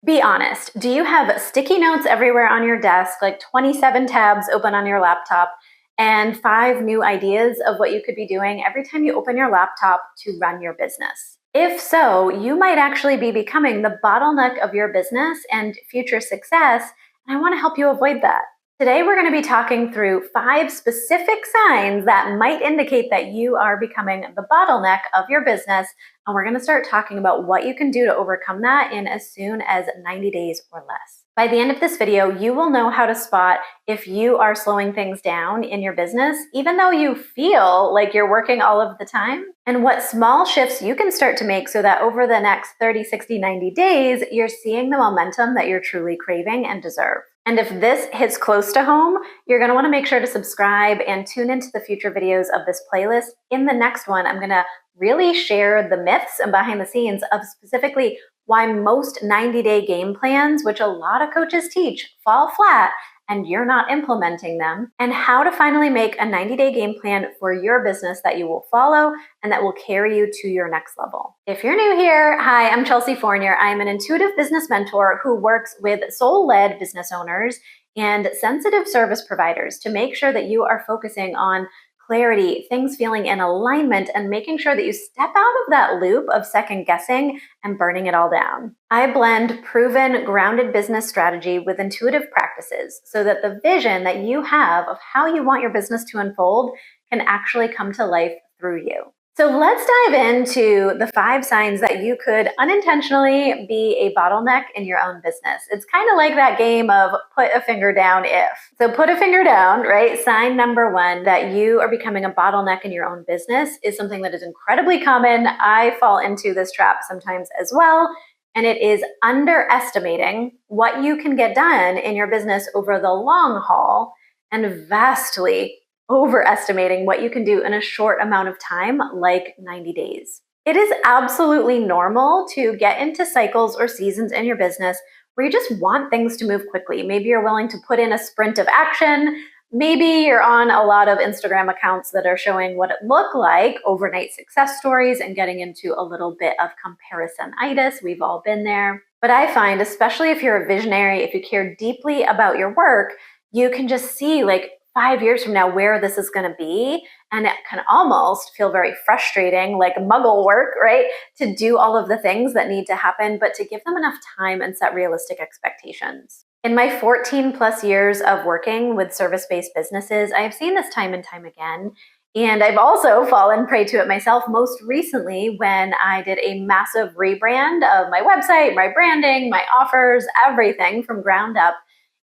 Be honest. Do you have sticky notes everywhere on your desk, like 27 tabs open on your laptop, and 5 new ideas of what you could be doing every time you open your laptop to run your business? If so, you might actually be becoming the bottleneck of your business and future success, and I want to help you avoid that. Today, we're going to be talking through 5 specific signs that might indicate that you are becoming the bottleneck of your business. And we're going to start talking about what you can do to overcome that in as soon as 90 days or less. By the end of this video, you will know how to spot if you are slowing things down in your business, even though you feel like you're working all of the time, and what small shifts you can start to make so that over the next 30, 60, 90 days, you're seeing the momentum that you're truly craving and deserve. And if this hits close to home, you're going to want to make sure to subscribe and tune into the future videos of this playlist. In the next one, I'm going to really share the myths and behind the scenes of specifically why most 90-day game plans, which a lot of coaches teach, fall flat and you're not implementing them, and how to finally make a 90-day game plan for your business that you will follow and that will carry you to your next level. If you're new here, hi, I'm Chelsea Fournier. I'm an intuitive business mentor who works with soul-led business owners and sensitive service providers to make sure that you are focusing on clarity, things feeling in alignment, and making sure that you step out of that loop of second guessing and burning it all down. I blend proven, grounded business strategy with intuitive practices so that the vision that you have of how you want your business to unfold can actually come to life through you. So let's dive into the 5 signs that you could unintentionally be a bottleneck in your own business. It's kind of like that game of put a finger down if. So put a finger down, right? Sign number 1 that you are becoming a bottleneck in your own business is something that is incredibly common. I fall into this trap sometimes as well. And it is underestimating what you can get done in your business over the long haul and vastly overestimating what you can do in a short amount of time, like 90 days. It is absolutely normal to get into cycles or seasons in your business where you just want things to move quickly. Maybe you're willing to put in a sprint of action. Maybe you're on a lot of Instagram accounts that are showing what it looked like, overnight success stories, and getting into a little bit of comparison-itis. We've all been there. But I find, especially if you're a visionary, if you care deeply about your work, you can just see like 5 years from now where this is going to be. And it can almost feel very frustrating, like muggle work, right? To do all of the things that need to happen, but to give them enough time and set realistic expectations. In my 14 plus years of working with service-based businesses, I have seen this time and time again. And I've also fallen prey to it myself, most recently when I did a massive rebrand of my website, my branding, my offers, everything from ground up.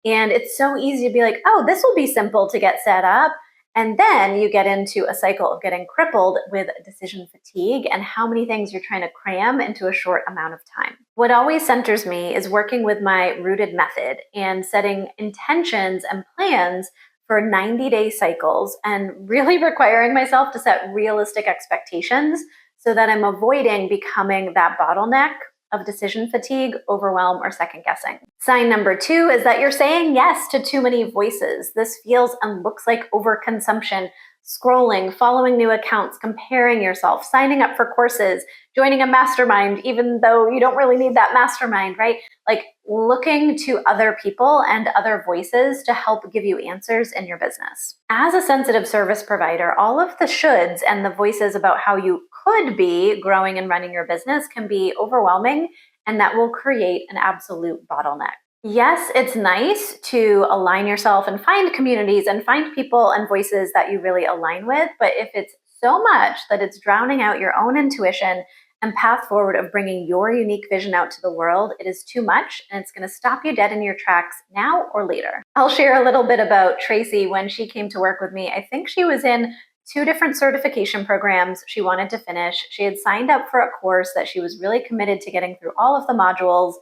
And it's so easy to be like, oh, this will be simple to get set up. And then you get into a cycle of getting crippled with decision fatigue and how many things you're trying to cram into a short amount of time. What always centers me is working with my rooted method and setting intentions and plans for 90-day cycles and really requiring myself to set realistic expectations so that I'm avoiding becoming that bottleneck of decision fatigue, overwhelm, or second guessing. Sign number 2 is that you're saying yes to too many voices. This feels and looks like overconsumption, scrolling, following new accounts, comparing yourself, signing up for courses, joining a mastermind, even though you don't really need that mastermind, right? Like looking to other people and other voices to help give you answers in your business. As a sensitive service provider, all of the shoulds and the voices about how you could be growing and running your business can be overwhelming, and that will create an absolute bottleneck. Yes, it's nice to align yourself and find communities and find people and voices that you really align with, but if it's so much that it's drowning out your own intuition and path forward of bringing your unique vision out to the world, it is too much and it's going to stop you dead in your tracks now or later. I'll share a little bit about Tracy when she came to work with me. I think she was in 2 different certification programs she wanted to finish. She had signed up for a course that she was really committed to getting through all of the modules.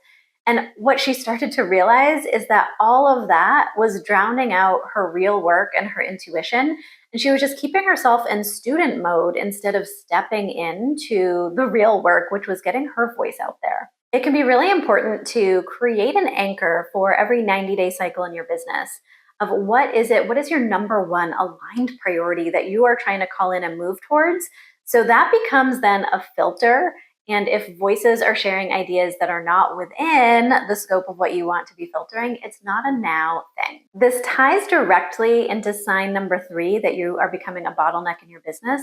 And what she started to realize is that all of that was drowning out her real work and her intuition. And she was just keeping herself in student mode instead of stepping into the real work, which was getting her voice out there. It can be really important to create an anchor for every 90-day cycle in your business of what is your number 1 aligned priority that you are trying to call in and move towards. So that becomes then a filter And if voices are sharing ideas that are not within the scope of what you want to be filtering, it's not a now thing. This ties directly into sign number 3 that you are becoming a bottleneck in your business,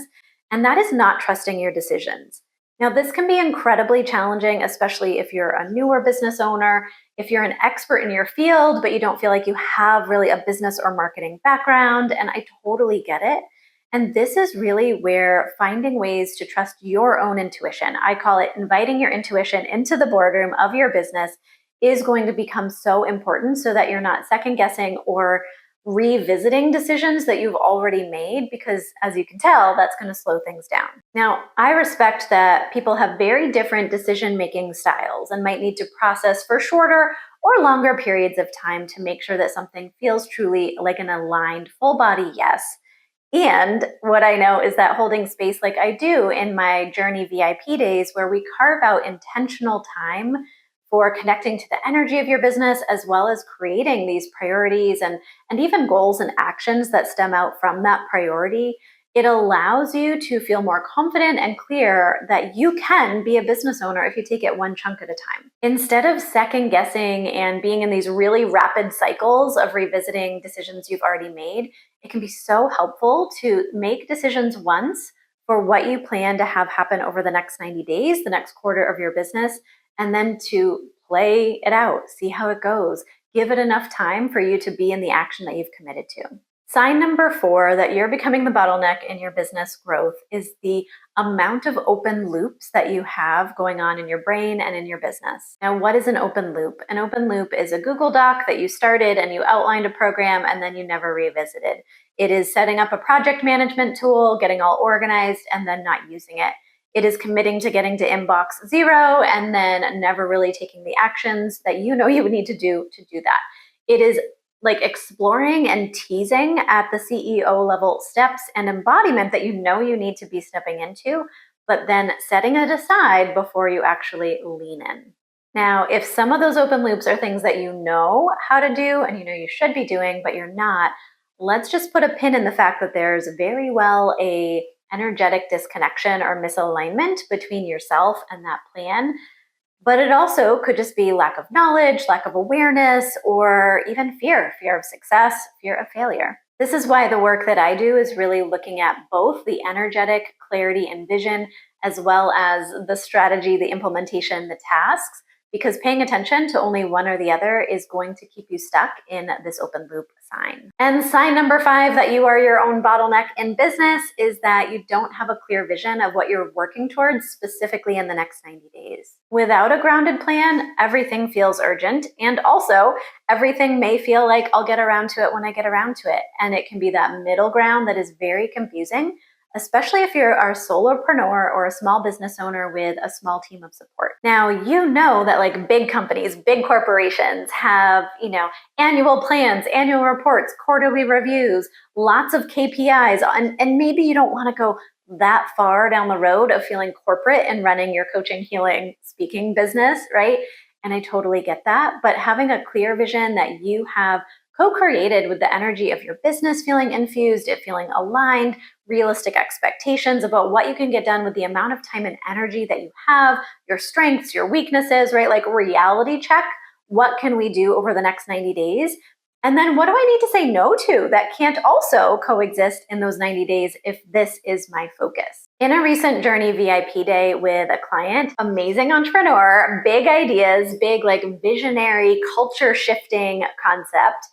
and that is not trusting your decisions. Now, this can be incredibly challenging, especially if you're a newer business owner, if you're an expert in your field, but you don't feel like you have really a business or marketing background, and I totally get it. And this is really where finding ways to trust your own intuition, I call it inviting your intuition into the boardroom of your business, is going to become so important so that you're not second guessing or revisiting decisions that you've already made, because as you can tell, that's going to slow things down. Now, I respect that people have very different decision-making styles and might need to process for shorter or longer periods of time to make sure that something feels truly like an aligned full body yes. And what I know is that holding space like I do in my Journey VIP days, where we carve out intentional time for connecting to the energy of your business, as well as creating these priorities and even goals and actions that stem out from that priority, it allows you to feel more confident and clear that you can be a business owner if you take it one chunk at a time. Instead of second guessing and being in these really rapid cycles of revisiting decisions you've already made, it can be so helpful to make decisions once for what you plan to have happen over the next 90 days, the next quarter of your business, and then to play it out, see how it goes. Give it enough time for you to be in the action that you've committed to. Sign number 4 that you're becoming the bottleneck in your business growth is the amount of open loops that you have going on in your brain and in your business. Now, what is an open loop? An open loop is a Google Doc that you started and you outlined a program and then you never revisited. It is setting up a project management tool, getting all organized, and then not using it. It is committing to getting to inbox 0 and then never really taking the actions that you know you would need to do that. It is like exploring and teasing at the CEO level steps and embodiment that you know you need to be stepping into, but then setting it aside before you actually lean in. Now, if some of those open loops are things that you know how to do and you know you should be doing, but you're not, let's just put a pin in the fact that there's very well a energetic disconnection or misalignment between yourself and that plan. But it also could just be lack of knowledge, lack of awareness, or even fear of success, fear of failure. This is why the work that I do is really looking at both the energetic clarity and vision, as well as the strategy, the implementation, the tasks, because paying attention to only one or the other is going to keep you stuck in this open loop sign. And sign number 5 that you are your own bottleneck in business is that you don't have a clear vision of what you're working towards specifically in the next 90 days. Without a grounded plan, everything feels urgent, and also everything may feel like I'll get around to it when I get around to it. And it can be that middle ground that is very confusing, especially if you're a solopreneur or a small business owner with a small team of support. Now, you know that like big companies, big corporations have, annual plans, annual reports, quarterly reviews, lots of KPIs, and maybe you don't want to go that far down the road of feeling corporate and running your coaching, healing, speaking business, right? And I totally get that. But having a clear vision that you have co-created with the energy of your business feeling infused, it feeling aligned, realistic expectations about what you can get done with the amount of time and energy that you have, your strengths, your weaknesses, right? Like reality check, what can we do over the next 90 days? And then what do I need to say no to that can't also coexist in those 90 days if this is my focus? In a recent Journey VIP day with a client, amazing entrepreneur, big ideas, big like visionary culture shifting concept,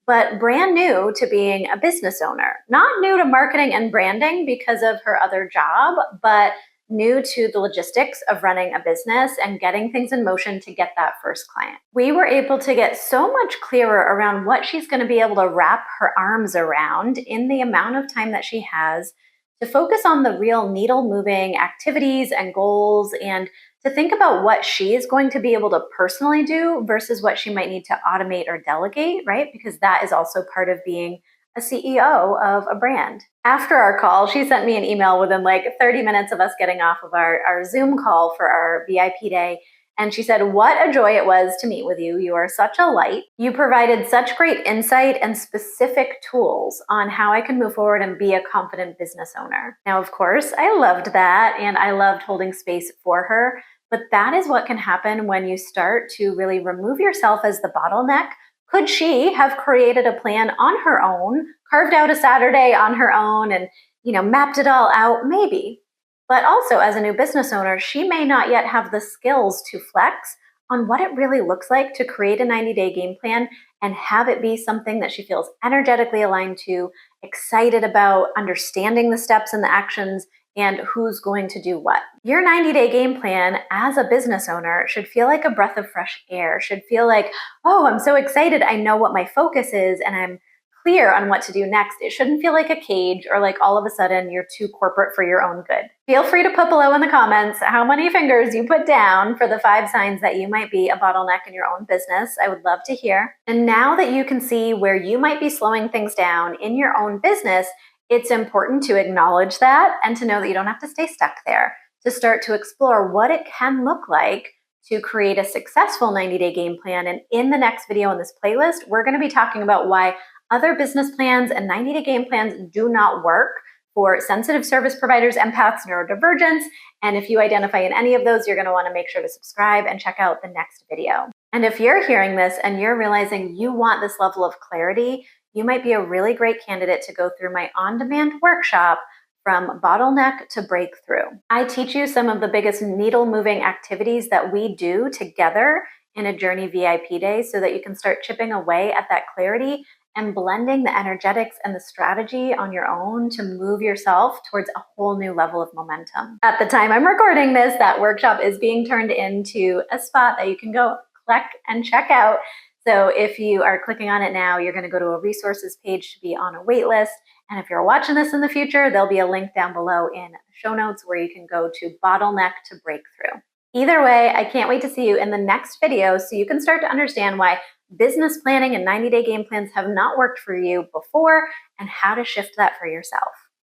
but brand new to being a business owner. Not new to marketing and branding because of her other job, but new to the logistics of running a business and getting things in motion to get that first client. We were able to get so much clearer around what she's going to be able to wrap her arms around in the amount of time that she has to focus on the real needle moving activities and goals, and to think about what she is going to be able to personally do versus what she might need to automate or delegate, right? Because that is also part of being a CEO of a brand. After our call, she sent me an email within like 30 minutes of us getting off of our Zoom call for our VIP day. And she said, "What a joy it was to meet with you. You are such a light. You provided such great insight and specific tools on how I can move forward and be a confident business owner." Now, of course, I loved that and I loved holding space for her. But that is what can happen when you start to really remove yourself as the bottleneck. Could she have created a plan on her own, carved out a Saturday on her own and, mapped it all out? Maybe. But also, as a new business owner, she may not yet have the skills to flex on what it really looks like to create a 90-day game plan and have it be something that she feels energetically aligned to, excited about, understanding the steps and the actions, and who's going to do what. Your 90-day game plan as a business owner should feel like a breath of fresh air, should feel like, oh, I'm so excited. I know what my focus is and I'm clear on what to do next. It shouldn't feel like a cage or like all of a sudden you're too corporate for your own good. Feel free to put below in the comments how many fingers you put down for the 5 signs that you might be a bottleneck in your own business. I would love to hear. And now that you can see where you might be slowing things down in your own business, it's important to acknowledge that and to know that you don't have to stay stuck there, to start to explore what it can look like to create a successful 90-day game plan. And in the next video in this playlist, we're going to be talking about why other business plans and 90-day game plans do not work for sensitive service providers, empaths, neurodivergents. And if you identify in any of those, you're going to want to make sure to subscribe and check out the next video. And if you're hearing this and you're realizing you want this level of clarity, you might be a really great candidate to go through my on-demand workshop, From Bottleneck to Breakthrough. I teach you some of the biggest needle-moving activities that we do together in a Journey VIP day so that you can start chipping away at that clarity and blending the energetics and the strategy on your own to move yourself towards a whole new level of momentum. At the time I'm recording this, that workshop is being turned into a spot that you can go click and check out. So if you are clicking on it now, you're going to go to a resources page to be on a wait list. And if you're watching this in the future, there'll be a link down below in the show notes where you can go to Bottleneck to Breakthrough. Either way, I can't wait to see you in the next video so you can start to understand why business planning and 90-day game plans have not worked for you before and how to shift that for yourself.